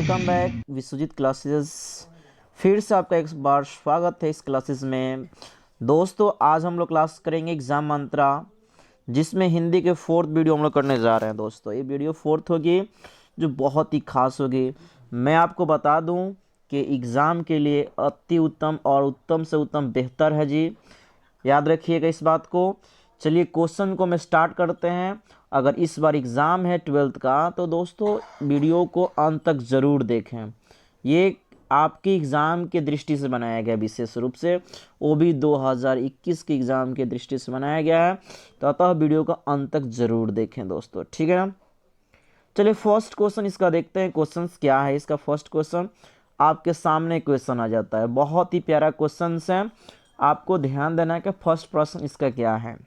Welcome back Vishwajeet classes. फिर से आपका एक बार स्वागत है इस क्लासेस में। दोस्तों आज हम लोग क्लास करेंगे एग्जाम मंत्रा, जिसमें हिंदी के 4th वीडियो हम लोग करने जा रहे हैं। दोस्तों ये वीडियो 4th होगी जो बहुत ही खास होगी। मैं आपको बता दूं कि एग्ज़ाम के लिए अति उत्तम और उत्तम से उत्तम बेहतर है जी, याद रखिएगा इस बात को। चलिए क्वेश्चन को मैं स्टार्ट करते हैं। अगर इस बार एग्ज़ाम है 12th का तो दोस्तों वीडियो को अंत तक ज़रूर देखें। ये आपके एग्ज़ाम के दृष्टि से बनाया गया विशेष रूप से, वो भी 2021 के एग्ज़ाम के दृष्टि से बनाया गया है, तो अतः वीडियो का अंत तक ज़रूर देखें दोस्तों, ठीक है ना। चलिए फर्स्ट क्वेश्चन इसका देखते हैं। क्वेश्चन क्या है इसका? फर्स्ट क्वेश्चन आपके सामने क्वेश्चन आ जाता है, बहुत ही प्यारा क्वेश्चन है। आपको ध्यान देना है कि फर्स्ट प्रश्न इसका क्या है।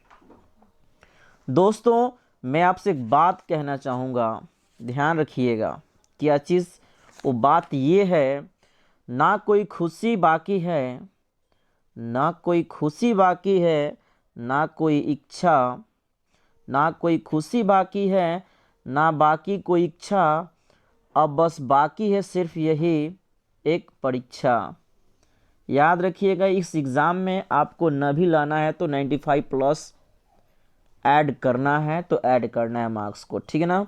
दोस्तों मैं आपसे एक बात कहना चाहूँगा, ध्यान रखिएगा। क्या चीज़? वो बात ये है, ना कोई खुशी बाकी है, ना कोई खुशी बाकी है, ना कोई इच्छा, ना कोई खुशी बाकी है, ना बाकी कोई इच्छा, अब बस बाकी है सिर्फ यही एक परीक्षा। याद रखिएगा इस एग्ज़ाम में आपको न भी लाना है तो 95 प्लस ऐड करना है, तो ऐड करना है मार्क्स को, ठीक है ना।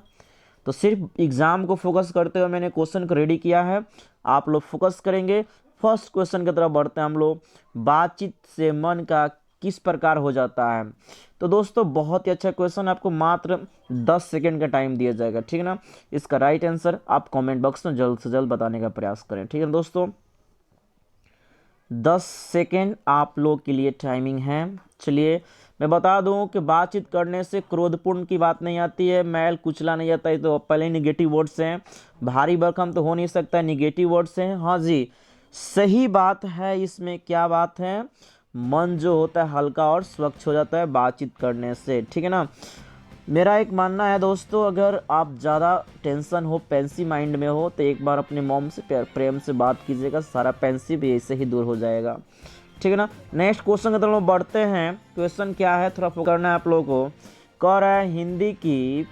तो सिर्फ एग्ज़ाम को फोकस करते हुए मैंने क्वेश्चन को रेडी किया है, आप लोग फोकस करेंगे। फर्स्ट क्वेश्चन की तरफ बढ़ते हैं हम लोग। बातचीत से मन का किस प्रकार हो जाता है? तो दोस्तों बहुत ही अच्छा क्वेश्चन, आपको मात्र 10 सेकेंड का टाइम दिया जाएगा, ठीक है ना। इसका राइट आंसर आप कमेंट बॉक्स में जल्द से जल्द बताने का प्रयास करें, ठीक है दोस्तों। 10 सेकेंड आप लोग के लिए टाइमिंग है। चलिए मैं बता दूं कि बातचीत करने से क्रोधपूर्ण की बात नहीं आती है, मैल कुचला नहीं जाता है, तो पहले निगेटिव वर्ड्स हैं। भारी भरकम तो हो नहीं सकता, निगेटिव वर्ड्स हैं। हाँ जी सही बात है। इसमें क्या बात है? मन जो होता है हल्का और स्वच्छ हो जाता है बातचीत करने से, ठीक है ना। मेरा एक मानना है दोस्तों, अगर आप ज़्यादा टेंशन हो, पेंसिव माइंड में हो, तो एक बार अपने मॉम से प्रेम से बात कीजिएगा, सारा पेंसिव ऐसे ही दूर हो जाएगा, ठीक है ना। नेक्स्ट क्वेश्चन की तरफ बढ़ते हैं। क्वेश्चन क्या है थोड़ा फोकस करना है आप लोगों को। कह रहा है हिंदी की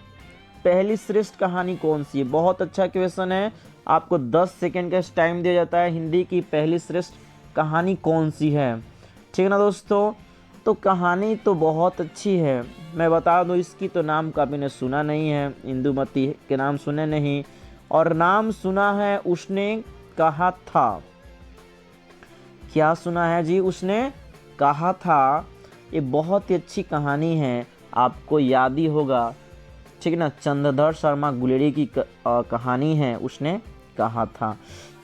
पहली श्रेष्ठ कहानी कौन सी है? बहुत अच्छा क्वेश्चन है। आपको 10 सेकेंड का टाइम दिया जाता है। हिंदी की पहली श्रेष्ठ कहानी कौन सी है, ठीक है ना दोस्तों। तो कहानी तो बहुत अच्छी है, मैं बता दूं इसकी तो नाम कभी ने सुना नहीं है, इंदुमती के नाम सुने नहीं, और नाम सुना है उसने कहा था। क्या सुना है जी? उसने कहा था। ये बहुत ही अच्छी कहानी है, आपको याद ही होगा, ठीक है ना। चंद्रधर शर्मा गुलेरी की कहानी है उसने कहा था,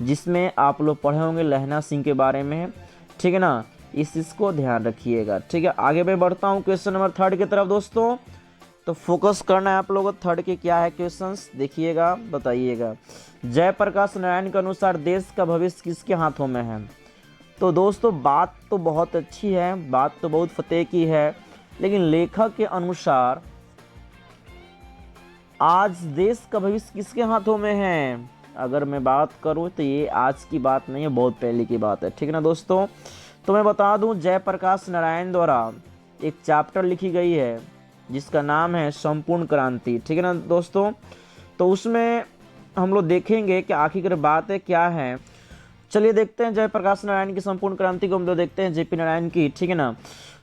जिसमें आप लोग पढ़े होंगे लहना सिंह के बारे में, ठीक है ना। इसको ध्यान रखिएगा, ठीक है। आगे मैं बढ़ता हूँ क्वेश्चन नंबर 3 की तरफ दोस्तों। तो फोकस करना है आप लोगों को। 3 के क्या है क्वेश्चंस देखिएगा, बताइएगा। जयप्रकाश नारायण के अनुसार देश का भविष्य किसके हाथों में है? तो दोस्तों बात तो बहुत अच्छी है, बात तो बहुत फतेह की है, लेकिन लेखक के अनुसार आज देश का भविष्य किसके हाथों में है? अगर मैं बात करूं तो ये आज की बात नहीं है, बहुत पहले की बात है, ठीक है ना दोस्तों। तो मैं बता दूं जयप्रकाश नारायण द्वारा एक चैप्टर लिखी गई है जिसका नाम है संपूर्ण क्रांति, ठीक है ना दोस्तों। तो उसमें हम लोग देखेंगे कि आखिर बात है क्या है। चलिए देखते हैं जयप्रकाश नारायण की संपूर्ण क्रांति को हम लोग देखते हैं, जेपी नारायण की, ठीक है ना।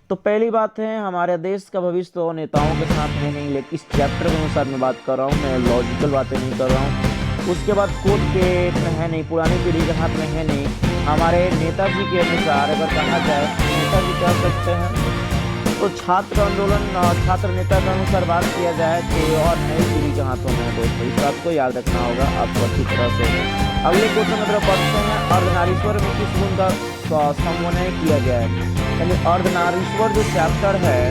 तो पहली बात है हमारे देश का भविष्य तो नेताओं के साथ है नहीं, लेकिन इस चैप्टर के अनुसार मैं बात कर रहा हूँ, मैं लॉजिकल बातें नहीं कर रहा हूँ। उसके बाद कोर्ट के में है नहीं, पुरानी पीढ़ी के हाथ में है नहीं। हमारे नेताजी के अनुसार अगर कहा जाए नेताजी कह सकते हैं तो छात्र आंदोलन छात्र नेता के अनुसार बात किया जाए तो और नई पीढ़ी के हाथों में है दोस्तों, इस बात को याद रखना होगा आपको अच्छी तरह से। अगले क्वेश्चन की तरफ बढ़ते हैं। अर्धनारीश्वर में किस गुण का संबोधन किया गया है? यानी अर्धनारीश्वर जो चैप्टर है,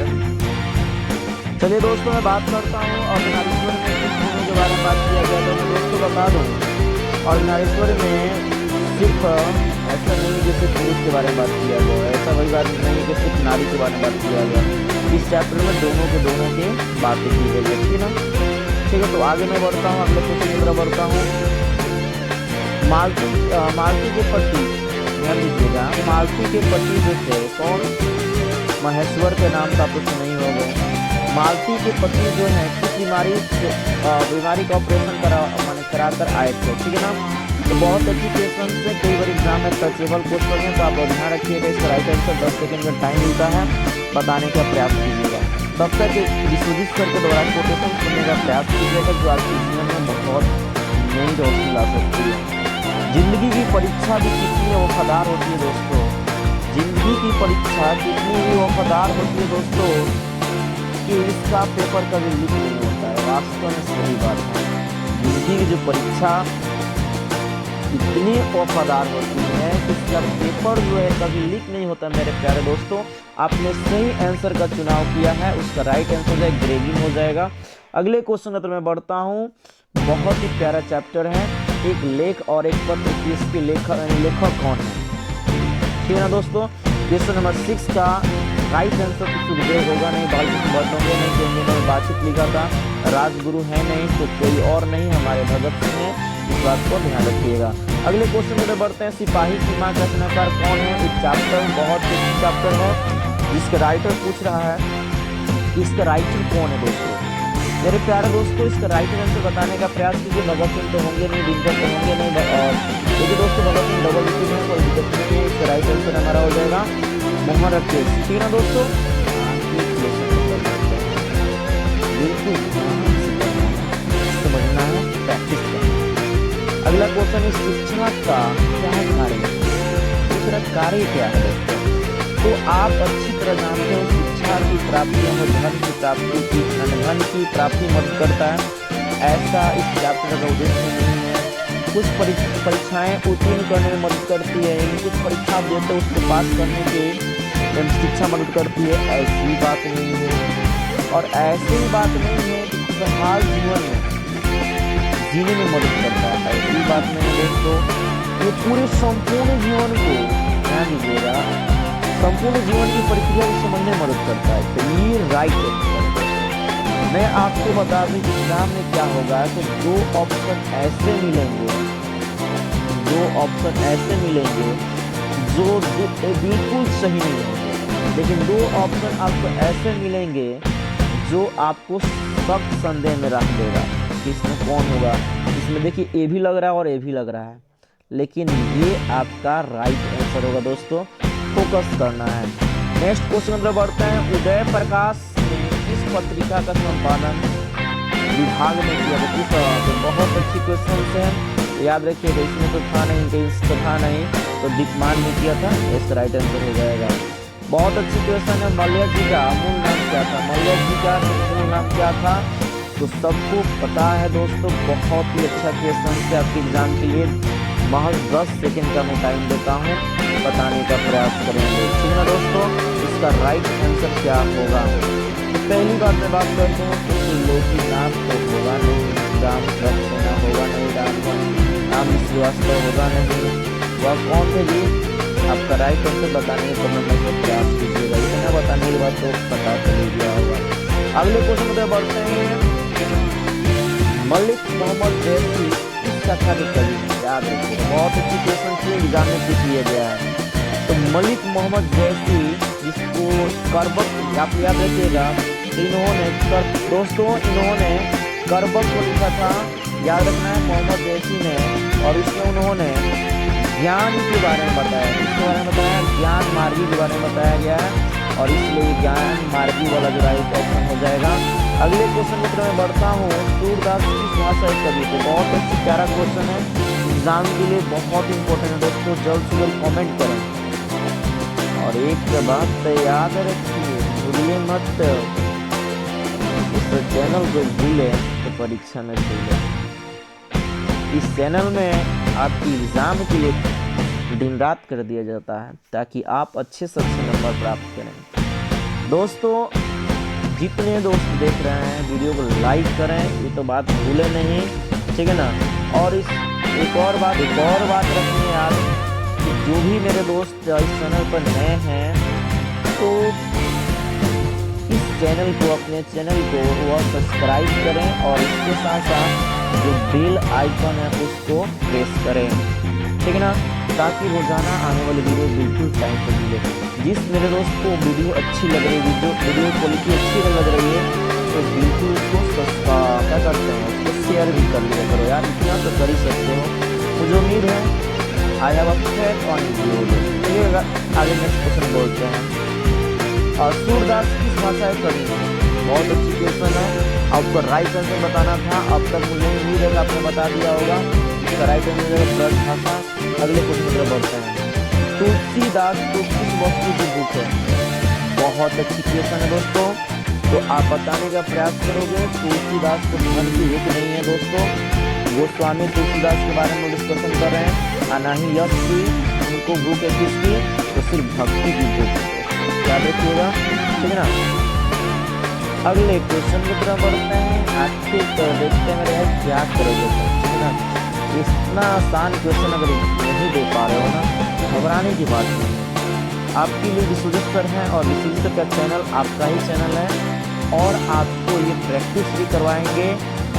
चलिए दोस्तों मैं बात करता हूँ अर्धनारीश्वर में किस गुणों के बारे में बात किया गया। तो मैं दोस्तों बता दूँ अर्धनारीश्वर में सिर्फ ऐसा नहीं जैसे पुरुष के बारे में बात किया गया, ऐसा वही बात नहीं कि सिर्फ नारी के बारे में बात किया गया। इस चैप्टर में दोनों के बातें की गई है, ठीक है ना। ठीक है तो आगे मैं बढ़ता हूँ, अगले क्वेश्चन की तरफ बढ़ता हूँ। मालती के पति, ध्यान दीजिएगा, मालती के पति जो थे कौन? महेश्वर के नाम का कुछ नहीं होगा। मालती के पति जो है किस बीमारी का ऑपरेशन करा कर आए थे, ठीक है ना। तो बहुत अच्छी क्वेश्चन है, कई बार एग्जाम में टचेबल क्वेश्चन है, तो आप ध्यान रखिएगा। इसका राइट आंसर 10 सेकंड का टाइम मिलता है, बताने का प्रयास कीजिएगा। तब तक विश्वजित सर के द्वारा कोटेशन सुनने का प्रयास कीजिएगा, जो आपके जीवन में बहुत नई रोशनी ला सकती है। जिंदगी की परीक्षा भी कितनी वफादार होती है दोस्तों, जिंदगी की परीक्षा कितनी ही वफादार होती है दोस्तों, कि इसका पेपर कभी लीक नहीं होता है। वास्तव में सही बात है, जिंदगी की जो परीक्षा इतनी वफादार होती है कि इसका पेपर जो है कभी लीक नहीं होता। मेरे प्यारे दोस्तों, आपने सही आंसर का चुनाव किया है, उसका राइट आंसर है ग्रेविंग हो जाएगा। अगले क्वेश्चन की तरफ मैं बढ़ता हूँ। बहुत ही प्यारा चैप्टर है, एक लेख और एक पत्र की इसके लेखक कौन है, ठीक है ना दोस्तों। क्वेश्चन नंबर 6 का राइट आंसर तो सुखदेव होगा नहीं, बालकृष्ण बटोंगे नहीं, क्योंकि मैंने बातचीत लिखा था। राजगुरु है नहीं, तो कोई और नहीं, हमारे भगत सिंह है, इस बात को ध्यान रखिएगा। अगले क्वेश्चन में बढ़ते हैं। सिपाही की मां का रचनाकार कौन है। एक चैप्टर बहुत ही चैप्टर है, जिसका राइटर पूछ रहा है कि इसका राइटर कौन है दोस्तों। मेरे प्यारे दोस्तों, इसका राइट आंसर बताने का प्रयास कीजिए। भगत सिंह तो होंगे नहीं, दिनकर तो होंगे नहीं, और देखिए दोस्तों भगत सिंह डबल डिजिट है, कोई दिक्कत नहीं है। इसका राइट आंसर हमारा हो जाएगा मोहम्मद केस, ठीक है ना दोस्तों। बिल्कुल समझना है, प्रैक्टिस करना। अगला क्वेश्चन है, शिक्षा का क्या है कार्य, दूसरा कार्य क्या है दोस्तों। तो आप अच्छी तरह जानते हो, शिक्षा की प्राप्ति में धन की प्राप्ति की धन की प्राप्ति मदद करता है, ऐसा इस चैप्टर का उद्देश्य नहीं है। कुछ परीक्षाएं उत्तीर्ण करने में मदद करती है, कुछ परीक्षा देते उसको पास करने के शिक्षा मदद करती है, ऐसी बात नहीं है। और ऐसी बात नहीं है कि खुशहाल जीवन में जीने में मदद करता है, ऐसी बात नहीं है दोस्तों। ये पूरे संपूर्ण जीवन को ध्यान दीजिएगा, संपूर्ण जीवन की प्रक्रिया को समझने में मदद करता है। तो ये राइट आंसर। मैं आपको बता दूं कि एग्जाम में क्या होगा, तो दो ऑप्शन ऐसे मिलेंगे, दो ऑप्शन ऐसे मिलेंगे जो बिल्कुल सही नहीं होंगे, लेकिन दो ऑप्शन आपको ऐसे मिलेंगे जो आपको सख्त संदेह में रख देगा कि इसमें कौन होगा। इसमें देखिए ए भी लग रहा है और ए भी लग रहा है, लेकिन ये आपका राइट आंसर होगा दोस्तों, फोकस करना है। नेक्स्ट क्वेश्चन में बढ़ते हैं। उदय प्रकाश ने किस पत्रिका का संपादन विभाग में किया था। तो बहुत अच्छी क्वेश्चन है, याद रखिएगा। इसमें तो था नहीं, इंटेंस तो था नहीं, तो दीपमान ने किया था, इसका राइट आंसर हो जाएगा। बहुत अच्छी क्वेश्चन है। मल्य जी का मूल नाम क्या था, मल्य जी का मूल नाम क्या था, तो सबको पता है दोस्तों। बहुत ही अच्छा क्वेश्चन है, आपके एग्जाम के लिए महज 10 सेकंड का मैं टाइम देता हूँ, बताने का प्रयास करेंगे, ठीक है ना दोस्तों। इसका राइट आंसर क्या होगा। तो पहली बात मैं बात करता हूँ, तो लोकीनाथ तो होगा नहीं, राम सक्सेना होगा नहीं, राम श्रीवास्तव होगा नहीं, वह कौन थे जी। आपका राइट आंसर बताने के कमेंट में प्रयास कीजिएगा, इतना बताने के बाद तो पता चल गया होगा। अगले क्वेश्चन में बढ़ते हैं। मलिक मोहम्मद जैसी इस कथा के कवि, याद रखिएगा, बहुत अच्छी क्वेश्चन से एग्जाम में पूछ लिया गया है। तो मलिक मोहम्मद जैसी, जिसको करबक आप याद रखिएगा, इन्होंने दोस्तों इन्होंने करबक को लिखा था, याद रखना है, मोहम्मद जैसी ने, और उसमें उन्होंने ज्ञान के बारे में बताया, इसके बारे में बताया, ज्ञान मार्गी के बारे में बताया गया है, और इसलिए ज्ञान मार्गी वाला जो राइट ऑप्शन हो जाएगा। अगले क्वेश्चन की तरफ मैं बढ़ता हूँ। सूरदास किस भाषा के कवि थे। बहुत अच्छी प्यारा क्वेश्चन है, एग्जाम के लिए बहुत इंपॉर्टेंट है दोस्तों। जल्द से जल्द कॉमेंट करें, और एक बात तो याद रखिए, भूलिए मत, इस चैनल को भूले तो परीक्षा में भूले। इस चैनल में आपकी एग्जाम के लिए दिन रात कर दिया जाता है, ताकि आप अच्छे से अच्छे नंबर प्राप्त करें। दोस्तों जितने दोस्त देख रहे हैं वीडियो को लाइक करें, ये तो बात भूले नहीं, ठीक है ना। और एक और बात रखनी है याद, कि जो भी मेरे दोस्त इस चैनल पर नए हैं, तो इस चैनल को, अपने चैनल को वह सब्सक्राइब करें, और इसके साथ साथ जो बेल आइकन है उसको प्रेस करें, ठीक है ना, ताकि रोजाना आने वाली वीडियो बिल्कुल टाइम पर मिले। जिस मेरे दोस्त को वीडियो अच्छी लग रही है, वीडियो क्वालिटी अच्छी लग रही है, तो बिल्कुल उसको क्या करते हैं, उसको शेयर भी कर लिया करो यार, इतना तो कर ही सकते हो। मुझे उम्मीद है I have a faith on you. चलिए आगे नेक्स्ट क्वेश्चन बोलते हैं। और सूरदास किस भाषा है कवि? बहुत अच्छी क्वेश्चन है, आपको राइट आंसर बताना था। अब तक मुझे उम्मीद है कि आपने बता दिया होगा। इसका राइट आंसर है ब्रज भाषा। अगले क्वेश्चन की तरफ बढ़ते हैं। तुलसीदास को किस वस्तु की बुक है? बहुत अच्छी क्वेश्चन है दोस्तों, तो आप बताने का प्रयास करोगे। तुलसीदास को धन की बुक नहीं है दोस्तों, गोस्वामी तुलसीदास के बारे में डिस्कशन कर रहे हैं। अनाही यश की उनको बुक है किसकी? तो सिर्फ भक्ति की बुक है, याद रखिएगा, ठीक है ना। अगले क्वेश्चन की तरफ बढ़ते हैं। आखिर तो देखते हैं मेरे क्या करोगे, ठीक है ना। इतना आसान क्वेश्चन अगर नहीं दे पा रहे हो ना, घबराने की बात नहीं है। आपके लिए विश्वजित सर हैं और विश्वजित सर का चैनल आपका ही चैनल है, और आपको ये प्रैक्टिस भी करवाएंगे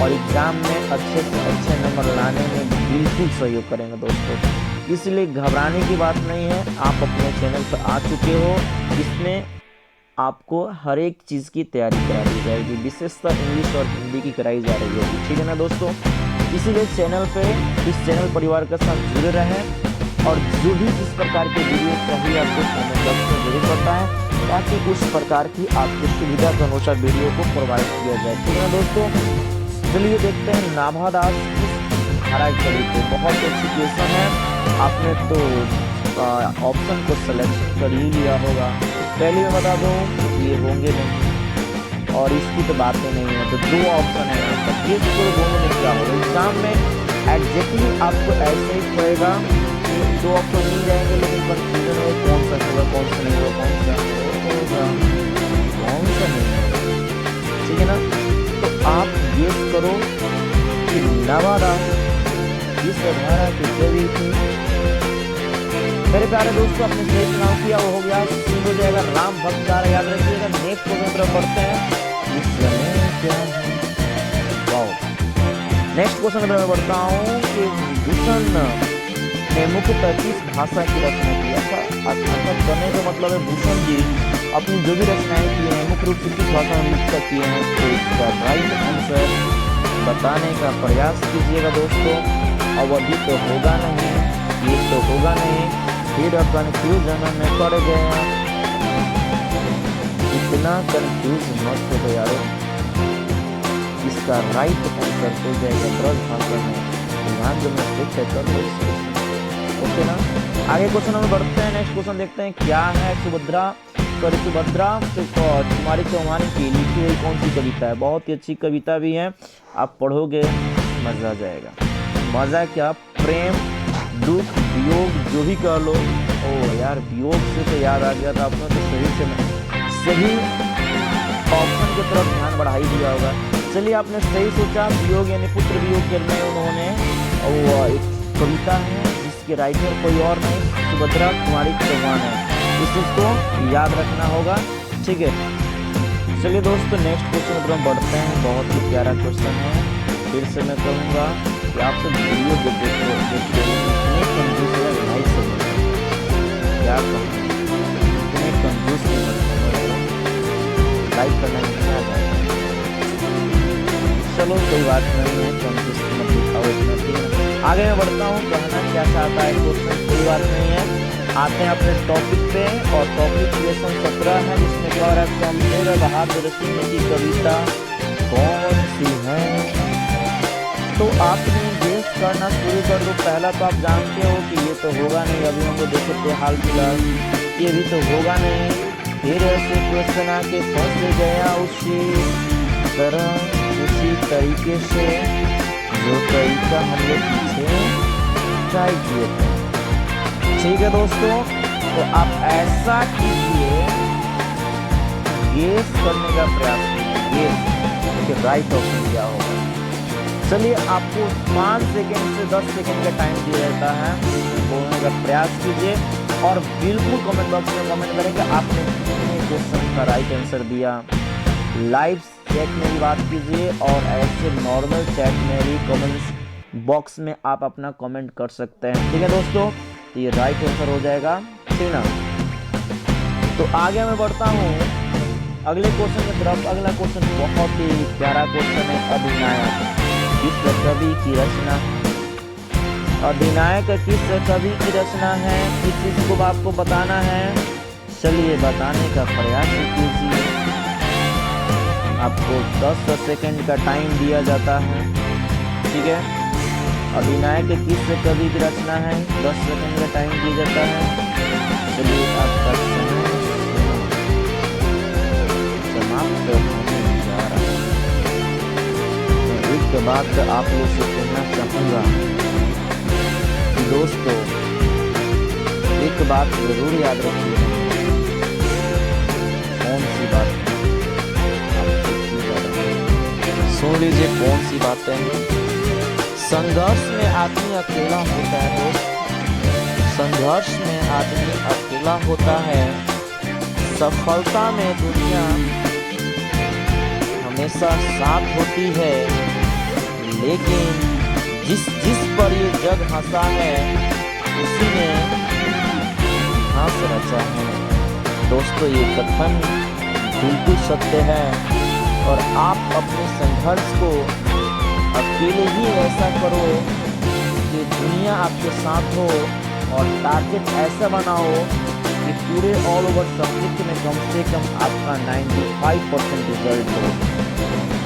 और एग्जाम में अच्छे से अच्छे नंबर लाने में बिल्कुल सहयोग करेंगे दोस्तों। इसलिए घबराने की बात नहीं है। आप अपने चैनल पर आ चुके हो, इसमें आपको हर एक चीज़ की तैयारी करा दी जाएगी, विशेषतः इंग्लिश और हिंदी की कराई जा रही है, ठीक है ना दोस्तों। इसीलिए चैनल पे इस चैनल परिवार के साथ जुड़े रहें और जो भी जिस प्रकार के वीडियो चाहिए आपको कमेंट बॉक्स में जरूर बताएं, ताकि उस प्रकार की आपकी सुविधा के अनुसार वीडियो को प्रोवाइड किया जाए, ठीक है ना दोस्तों। चलिए देखते हैं नाभादास किस धारा कवि थे। बहुत अच्छी क्वेश्चन है, आपने तो ऑप्शन को सिलेक्शन कर ही लिया होगा। पहले मैं बता दूं ये होंगे नहीं और इसकी तो बातें नहीं है, तो दो ऑप्शन है यहाँ पर। ये दोनों में क्या होगा एग्जाम में एग्जैक्टली आपको ऐसे ही पड़ेगा कि दो ऑप्शन मिल जाएंगे, लेकिन कंफ्यूजन है कौन सा होगा कौन सा नहीं होगा, कौन सा होगा कौन सा नहीं होगा, ठीक है ना। तो आप गेस करो कि नाभादास जिस धारा की कवि थी। मेरे प्यारे दोस्तों, आपने सही चुनाव किया, वो हो गया, हो जाएगा राम भक्त धारा, याद रखिएगा। नेक्स्ट क्वेश्चन की तरफ बढ़ते हैं। इस समय क्या है? वाओ, नेक्स्ट क्वेश्चन की तरफ बढ़ता हूँ कि भूषण ने मुख्यतः किस भाषा की रचना की? अच्छा करने का मतलब है भूषण जी अपनी जो भी रचनाएं की हैं मुख्य रूप से किस भाषा में मुख्यतः किए हैं? तो इसका राइट आंसर बताने का प्रयास कीजिएगा दोस्तों। अवधि तो होगा नहीं, ये तो होगा नहीं, फिर कंफ्यूजन में पड़ गया। इतना कंफ्यूज मत हो यारो, इसका राइट आंसर हो जाएगा ब्रज भाषा में। ध्यान जो मैं चेक कर लो, ओके ना। आगे क्वेश्चन में बढ़ते हैं। नेक्स्ट क्वेश्चन देखते हैं क्या है। सुभद्रा कुमारी चौहान की लिखी हुई कौन सी कविता है? बहुत ही अच्छी कविता भी है, आप पढ़ोगे मजा आ जाएगा। मजा क्या, प्रेम दुख वियोग जो भी कह लो। ओ यार, वियोग से तो याद आ गया था, आपने तो सही ऑप्शन की तरफ ध्यान बढ़ा ही दिया होगा। चलिए, आपने सही सोचा, वियोग यानी पुत्र वियोग के में उन्होंने एक कविता है जिसके राइटर कोई और नहीं सुभद्रा कुमारी चौहान है। इस चीज को याद रखना होगा, ठीक है। चलिए दोस्तों, नेक्स्ट क्वेश्चन की तरफ बढ़ते हैं। बहुत ही प्यारा क्वेश्चन है, फिर से मैं कहूँगा कि आपसे वीडियो देखते इतने कंजूस है भाई सब, क्या कहूँ, इतने कंजूस लाइक करना नहीं आता। चलो कोई बात नहीं है, कंजूस मत दिखाओ इतना, ठीक है। आगे मैं बढ़ता हूँ, कहना क्या चाहता है क्वेश्चन, कोई बात नहीं है। आते हैं अपने टॉपिक पे, और टॉपिक लेसन 17 है, जिसमें कह रहा है शमशेर बहादुर सिंह की कविता कौन सी है? तो आपने गेस करना शुरू कर दो। पहला तो आप जानते हो कि ये तो होगा नहीं, अभी हम लोग देखे थे हाल फिलहाल, ये भी तो होगा नहीं। फिर ऐसे क्वेश्चन आके फंस गया उसी तरह, उसी तरीके से जो तरीका हम लोग पीछे ट्राई किए थे, ठीक है दोस्तों। तो आप ऐसा कीजिए, गेस करने का प्रयास कीजिए कि राइट ऑप्शन क्या होगा। चलिए, आपको 5 सेकेंड से 10 सेकेंड का टाइम दिया जाता है, बोलने का प्रयास कीजिए और बिल्कुल कमेंट बॉक्स में कमेंट करें कि आपने कितने क्वेश्चन का राइट आंसर दिया। लाइव चैट में भी बात कीजिए और ऐसे नॉर्मल चैट में भी कमेंट्स बॉक्स में आप अपना कमेंट कर सकते हैं, ठीक है दोस्तों। तो ये राइट आंसर हो जाएगा, ठीक ना। तो आगे मैं बढ़ता हूँ अगले क्वेश्चन की तरफ। अगला क्वेश्चन बहुत ही प्यारा क्वेश्चन है। अधिनायक किस कवि की रचना? अधिनायक किस कवि की रचना है, इस चीज को आपको बताना है। चलिए बताने का प्रयास कीजिए। आपको 10 सेकंड का टाइम दिया जाता है, ठीक है। अधिनायक किस कवि की रचना है, 10 सेकंड का टाइम दिया जाता है। चलिए आपका समय समाप्त होने जा रहा है। मैं एक बात आप लोग से कहना चाहूँगा कि दोस्तों एक बात जरूर याद रखिए। कौन सी बात सुन लीजिए, कौन सी बातें हैं। संघर्ष में आदमी अकेला होता है दोस्त, संघर्ष में आदमी अकेला होता है। सफलता में दुनिया हमेशा साथ होती है, लेकिन जिस पर ये जग हंसा है उसी ने इतिहास रचा है। दोस्तों ये कथन बिल्कुल सत्य है, और आप अपने संघर्ष को अकेले ही ऐसा करो कि दुनिया आपके साथ हो, और टारगेट ऐसा बनाओ कि पूरे ऑल ओवर सब्जेक्ट में कम से कम आपका 95% रिजल्ट हो,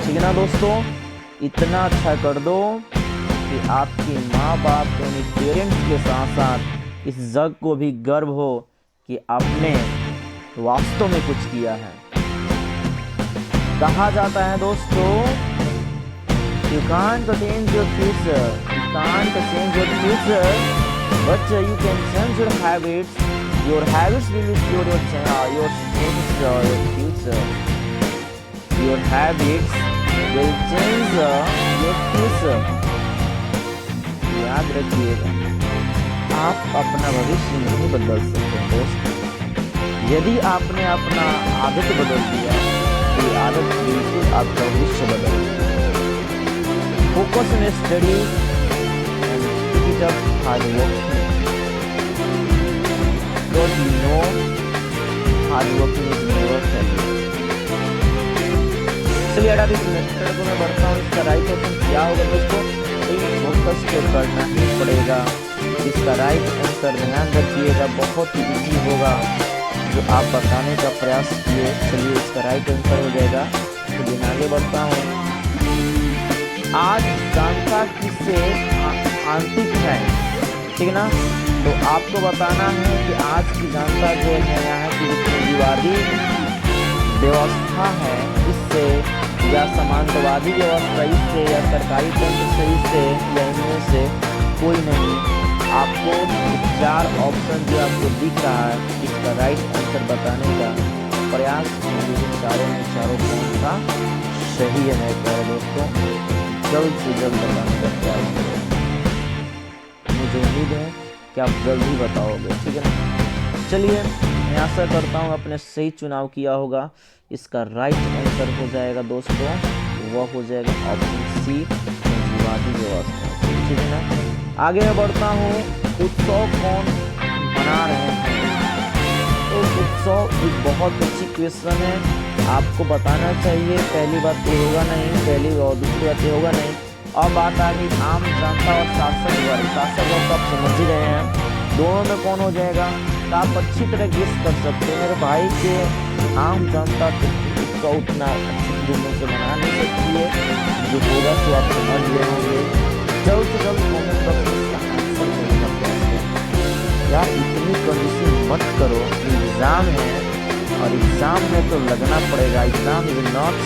ठीक है ना दोस्तों। इतना अच्छा कर दो कि आपके माँ बाप यानी पेरेंट्स के साथ साथ इस जग को भी गर्व हो कि आपने वास्तव में कुछ किया है। कहा जाता है दोस्तों, you can't change your future, you can't change your future, but you can change your habits. Your habits will ensure your change your future. Your habits will change your future. याद रखिएगा, आप अपना भविष्य नहीं बदल सकते दोस्त। यदि आपने अपना आदत बदल दिया तो ये आदत बिल्कुल आपका भविष्य बदल देगी। Focus on study and keep it up hard working, because you know hard working is never failure. चलिए अगर इस मेथड को मैं बढ़ता हूँ, इसका राइट ऑप्शन क्या होगा दोस्तों? फोकस तो करना ही पड़ेगा। इसका राइट आंसर ध्यान रखिएगा, बहुत ही इजी होगा जो आप बताने का प्रयास किए। चलिए इसका राइट आंसर हो जाएगा। तो दिन आगे बढ़ता हूँ। आज जानता किससे आंतरिक है, ठीक है ना। तो आपको बताना है कि आज की जानता जो है यहाँ की जो पूंजीवादी व्यवस्था है इससे, या समांतवादी व्यवस्था इससे, या सरकारी तंत्र से इससे, या इनमें से कोई नहीं। आपको 4 ऑप्शन जो आपको दिख रहा है इसका राइट आंसर बताने का प्रयास कीजिए। चारों में चारों कौन सा सही है प्यारे दोस्तों, जल्द से जल्द बताने का प्रयास करें। मुझे उम्मीद है कि आप जल्द ही बताओगे, ठीक है ना। चलिए मैं आशा करता हूँ आपने सही चुनाव किया होगा। इसका राइट आंसर हो जाएगा दोस्तों, वह हो जाएगा ऑप्शन सी, पूंजीवादी व्यवस्था, ठीक है ना। आगे मैं बढ़ता हूँ। उत्सव कौन मना रहे हैं? तो उत्सव एक बहुत अच्छी क्वेश्चन है, आपको बताना चाहिए। पहली बात ये होगा नहीं, पहली और दूसरी बात ये होगा नहीं। अब बात आ गई आम जनता और शासक वर्ग। शासक वर्ग आप समझ ही रहे हैं, दोनों में कौन हो जाएगा। तो आप अच्छी तरह गेस कर सकते हैं मेरे भाई के आम जनता तो उतना अच्छे रूपों से मना नहीं सकती है, जो होगा तो आप समझ गए होंगे। जल्द से जल्द कमेंट बॉक्स में इसका आंसर देने का प्रयास करें। यार इतनी कंडीशन मत करो, एग्जाम है और एग्जाम में तो लगना पड़ेगा। Exam is not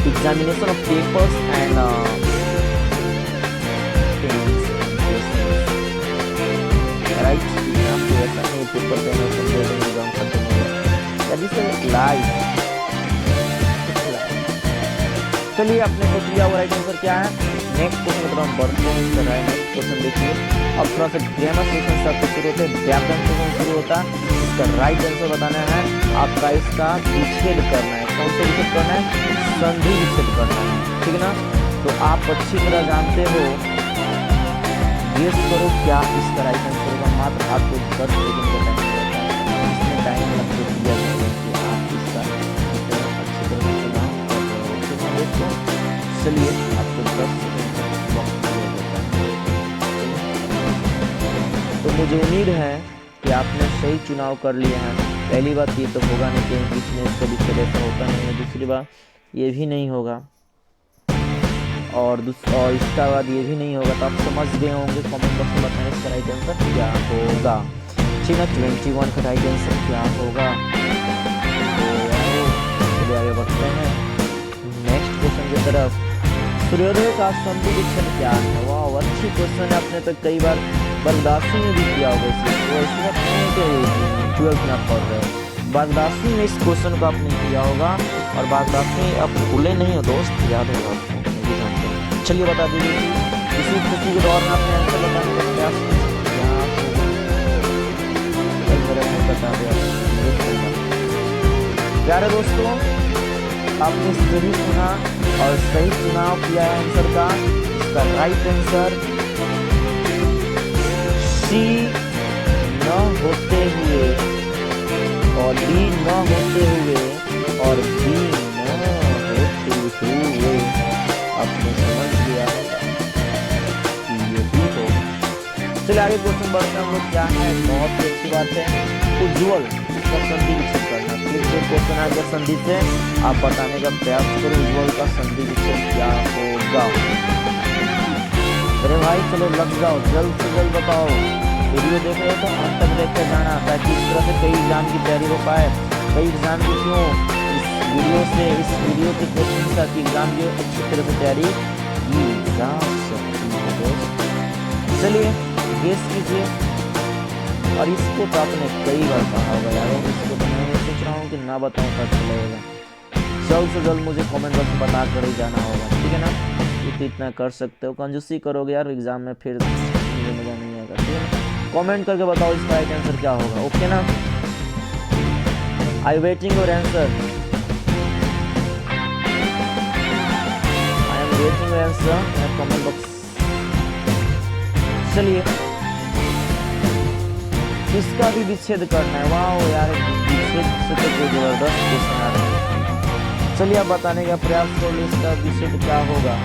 examination of papers and right. Exam तो ऐसा नहीं पेपर देना समझे एग्जाम खत्म हो गया, लाइफ। चलिए अपने को दिया हुआ राइट आंसर क्या है। नेक्स्ट क्वेश्चन की तरफ हम बढ़ते हैं। इसका नेक्स्ट क्वेश्चन देखिए। अब थोड़ा सा ग्रामर सेक्शन सबसे शुरू होते हैं, व्याकरण सेक्शन शुरू होता है। इसका राइट आंसर बताना है आपका, इसका विच्छेद करना है। कौन से विच्छेद करना है? संधि विच्छेद करना है, ठीक है ना। तो आप अच्छी तरह जानते हो, गेस करो क्या इसका राइट आंसर होगा। मात्र आपको 10 सेकंड का टाइम रहता है, इसमें टाइम आपको दिया जाएगा कि आप इसका कितना अच्छी तरह से चुनाव कर रहे हो। दोस्तों चलिए आपको 10 सेकंड का वक्त दिया जाता है। मुझे उम्मीद है कि आपने सही चुनाव कर लिया है। पहली बात ये तो होगा नहीं क्योंकि इसमें कभी ऐसा होता नहीं है। दूसरी बात ये भी नहीं होगा और इसका बाद ये भी नहीं होगा। तो आप समझ गए होंगे। कमेंट बॉक्स में बताएं इसका राइट आंसर क्या होगा। ठीक है, 21 का राइट आंसर क्या होगा। तो आगे बढ़ते हैं नेक्स्ट क्वेश्चन की तरफ। सूर्योदय का संधि विच्छेद क्या है। वाह, अच्छी क्वेश्चन है। आपने तो कई बार बगदासी में भी किया होगा इसे। तो इस वक्त 12th में आप पढ़ रहे हो। बागदासी में इस क्वेश्चन को आपने किया होगा और बागदासी आप भूले नहीं हो दोस्त, याद होगा आपको। चलिए बता दीजिए कि इसी खुशी के दौर में आपने आंसर बताने का प्रयास बता दिया। प्यारे दोस्तों, आपने सही सुना और सही चुनाव किया है आंसर का। इसका राइट आंसर सी न होते हुए और डी न होते हुए और बी न होते हुए। आपने समझ लिया कि ये भी हो। चलिए आगे क्वेश्चन बढ़ते हैं हम लोग। क्या है, बहुत ही अच्छी बात है। उज्ज्वल का संधि विच्छेद करना। फिर से क्वेश्चन आ गया संधि से। आप बताने का प्रयास करो उज्ज्वल का संधि विच्छेद क्या होगा। अरे भाई चलो लग जाओ, जल्द से जल्द बताओ। वीडियो देख रहे हो तो अंत तक देखते जाना ताकि इस तरह से कई एग्जाम की तैयारी हो पाए। कई एग्जाम की क्यों इस वीडियो के क्वेश्चन के साथ एग्जाम की अच्छी तरह से तैयारी की जा सकती है दोस्त। चलिए गेस कीजिए। और इसको तो आपने कई बार कहा होगा यार। इसको तो मैं सोच रहा हूँ कि ना बताऊँ तो अच्छा लगेगा। जल्द से जल्द मुझे कमेंट बॉक्स में बता कर ही जाना होगा, ठीक है ना। ये तो इतना कर सकते हो। कंजूसी करोगे यार एग्जाम में फिर मुझे मजा नहीं आएगा, ठीक है ना। कमेंट करके बताओ इसका राइट आंसर क्या होगा, ओके ना। आई waiting your answer. I am waiting your answer in comment box. चलिए इसका भी विच्छेद करना है। वाह यार, विच्छेद से तो कोई जबरदस्त क्वेश्चन आ रहा है। चलिए आप बताने का प्रयास करो इसका विच्छेद क्या होगा।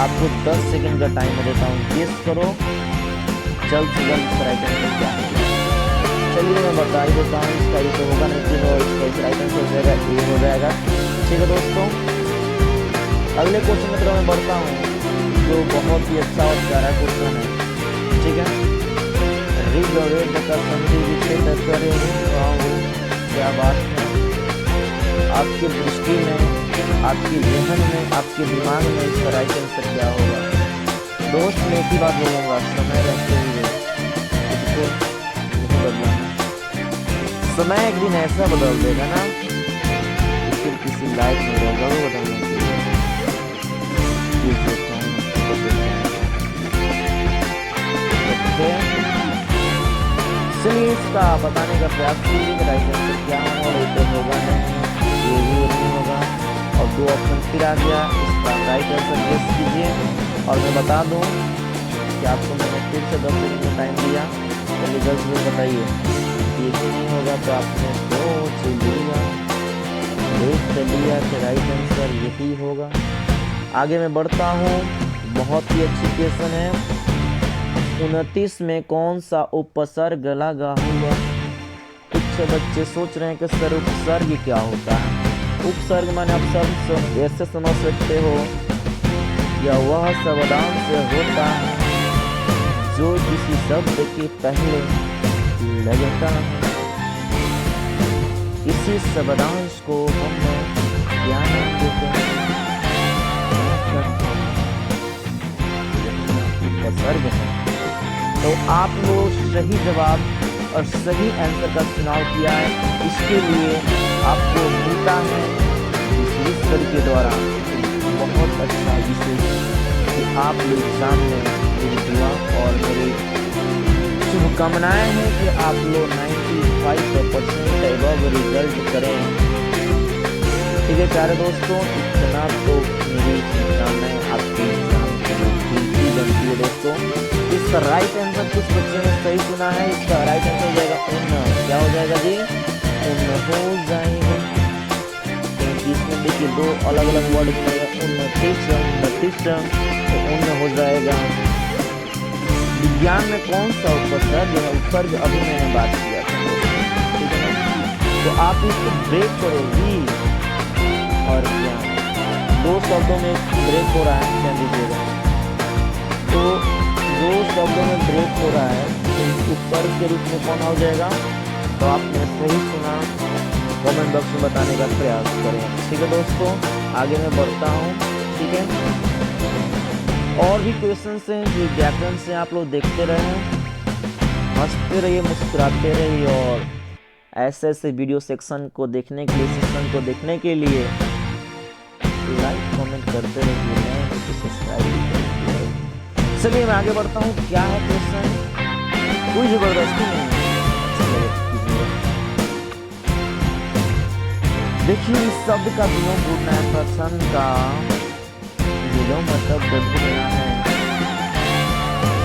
आपको 10 सेकंड का टाइम देता हूँ, गेस करो जल्द से जल्द इसका राइट आंसर क्या है। चलिए मैं बता ही देता हूँ। इसका ये तो होगा नहीं और इसका राइट आंसर हो जाएगा ए हो जाएगा। ठीक है दोस्तों, अगले क्वेश्चन की तरफ मैं बढ़ता हूँ जो बहुत ही अच्छा और प्यारा क्वेश्चन है, ठीक है। ऋग्वेद का संधि विच्छेद करें। क्या बात है। आपकी दृष्टि में, आपकी जहन में, आपके दिमाग में इसका राइट आंसर क्या होगा। दोस्त मैं एक ही बात बोलूँगा, समय रहते हुए इसको नहीं बदलाना। समय एक दिन ऐसा बदल देगा ना फिर किसी लायक नहीं रहेगा वो बदलने के लिए। चलिए इसका बताने का प्रयास कीजिए राइट आंसर क्या होगा। ये तो होगा नहीं, ये भी नहीं होगा और 2 ऑप्शन फिर आ गया। इसका राइट आंसर गेस कीजिए और मैं बता दूं कि आपको मैंने फिर से 10 सेकंड का टाइम दिया। चलिए जल्द से बताइए। ये भी नहीं होगा तो आपने सोच लिया, देख लिया कि राइट आंसर यही होगा। आगे मैं बढ़ता हूँ। बहुत ही अच्छी क्वेश्चन है। 29 में कौन सा उपसर्ग लगा हुआ। कुछ बच्चे सोच रहे हैं कि सर उपसर्ग क्या होता है। उपसर्ग माने आप सब ऐसे समझ सकते हो या वह शब्दांश से होता है जो किसी शब्द के पहले लगता है। इसी शब्दांश को हम क्या नाम देते हैं, उपसर्ग है। तो आप लोग सही जवाब और सही आंसर का चुनाव किया है। इसके लिए आपको मिलता है विशेष सर के द्वारा बहुत अच्छा विशेष कि आप लोग एग्जाम में मेरी दुआ और मेरी शुभकामनाएं हैं कि आप लोग 95% एबव रिजल्ट करें। ठीक है प्यारे दोस्तों, इतना तो मेरी शुभकामनाएं आपकी एग्जाम की बनती है दोस्तों। इसका राइट आंसर कुछ बच्चे ने सही सुना है। इसका राइट आंसर हो जाएगा उन्न। क्या हो जाएगा जी, उन्न हो जाएगा। इसमें देखिए 2 अलग अलग वर्ड मिलेगा, 29 तो उन्न हो जाएगा। विज्ञान में कौन सा उपसर्ग है? उपसर्ग अभी मैंने बात किया था, ठीक है ना। तो आप इसको ब्रेक करोगी और क्या, दो शब्दों में ब्रेक हो रहा है, ध्यान दीजिएगा। तो दो शब्दों में ब्रेक हो रहा है तो उपसर्ग के रूप में कौन हो जाएगा? तो आपने सही सुना, कमेंट बॉक्स में बताने का प्रयास करें, ठीक है दोस्तों। आगे मैं बढ़ता हूँ, ठीक है। और भी क्वेश्चंस हैं जो व्याकरण से, आप लोग देखते रहें, हंसते रहिए, मुस्कुराते रहिए, और ऐसे ऐसे वीडियो सेक्शन को देखने के लिए, सेक्शन को देखने के लिए लाइक कमेंट करते रहिए, सब्सक्राइब भी करिए। चलिए मैं आगे बढ़ता हूँ। क्या है क्वेश्चन? कोई जबरदस्ती नहीं है, देखिए इस शब्द का विलोम ढूंढना है। प्रश्न का विलोम मतलब ढूंढना है।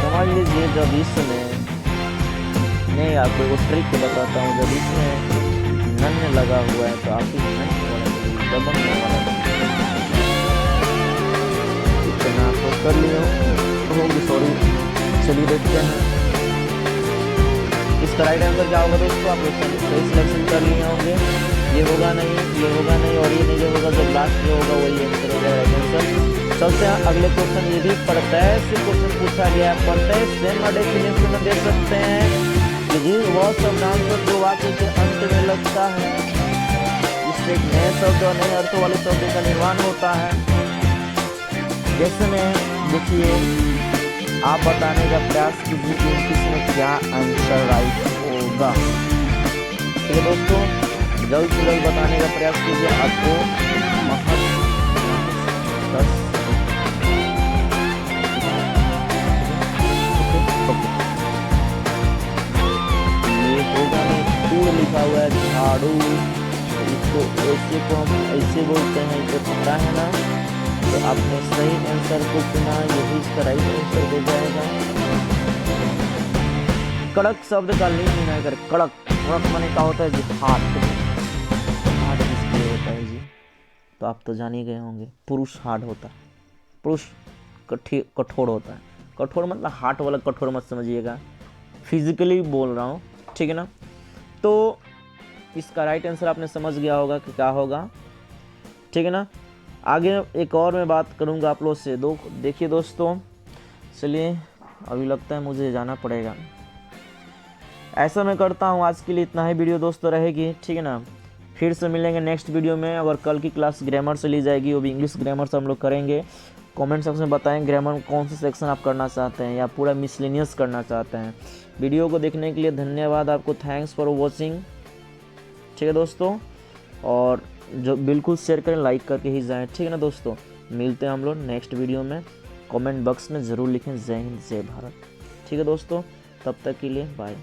समझ लीजिए, जब इसमें, नहीं आपको एक ट्रिक बताता हूँ, जब इसमें नन लगा हुआ है तो आप दबंग वाला इतना तो कर लिया होगी, सॉरी। चलिए देखते हैं इसका राइट आंसर क्या होगा दोस्तों। आप लोग सही सिलेक्शन कर लिए होंगे। ये होगा नहीं, ये होगा नहीं, और ये नहीं होगा, जब लास्ट जो होगा वही आंसर हो जाएगा आंसर। सबसे अगले क्वेश्चन ये भी प्रत्यय से क्वेश्चन पूछा गया है। प्रत्यय से डेफिनेशन दे सकते हैं कि वह शब्दांश जो वाक्य के अंत में लगता है, इससे एक नए शब्द और नए अर्थ वाले शब्द का निर्माण होता है। जैसे में देखिए, आप बताने का प्रयास कीजिए कि इसमें क्या आंसर राइट होगा, ठीक है दोस्तों। जल्द से जल्द बताने का प्रयास कीजिए। आपको ये होगा नहीं, कूड़ लिखा हुआ है, झाड़ू, इसको ऐसे को हम ऐसे बोलते हैं, इसे पता है ना। तो आपने सही आंसर को चुना, यही इसका राइट आंसर हो जाएगा। कड़क शब्द का लिंग निर्णय कर। कड़क, कड़क माने क्या होता है जी? हार्ड। हार्ड किसके लिए होता है जी? तो आप तो जान ही गए होंगे, पुरुष हार्ड होता है, पुरुष कठोर होता है। कठोर मतलब हार्ट वाला कठोर मत समझिएगा, फिजिकली बोल रहा हूँ, ठीक है ना। तो इसका राइट आंसर आपने समझ गया होगा कि क्या होगा, ठीक है ना। आगे एक और मैं बात करूँगा आप लोग से। देखिए दोस्तों, चलिए अभी लगता है मुझे जाना पड़ेगा। ऐसा मैं करता हूँ, आज के लिए इतना ही वीडियो दोस्तों रहेगी, ठीक है ना। फिर से मिलेंगे नेक्स्ट वीडियो में। अगर कल की क्लास ग्रामर से ली जाएगी, वो भी इंग्लिश ग्रामर से हम लोग करेंगे। कमेंट सेक्शन में बताएं ग्रामर में कौन सा सेक्शन आप करना चाहते हैं या पूरा मिसलेनियस करना चाहते हैं। वीडियो को देखने के लिए धन्यवाद आपको, थैंक्स फॉर वॉचिंग, ठीक है दोस्तों। और जो बिल्कुल शेयर करें, लाइक करके ही जाएं, ठीक है ना दोस्तों। मिलते हैं हम लोग नेक्स्ट वीडियो में। कमेंट बॉक्स में ज़रूर लिखें जय हिंद जय भारत, ठीक है दोस्तों। तब तक के लिए बाय।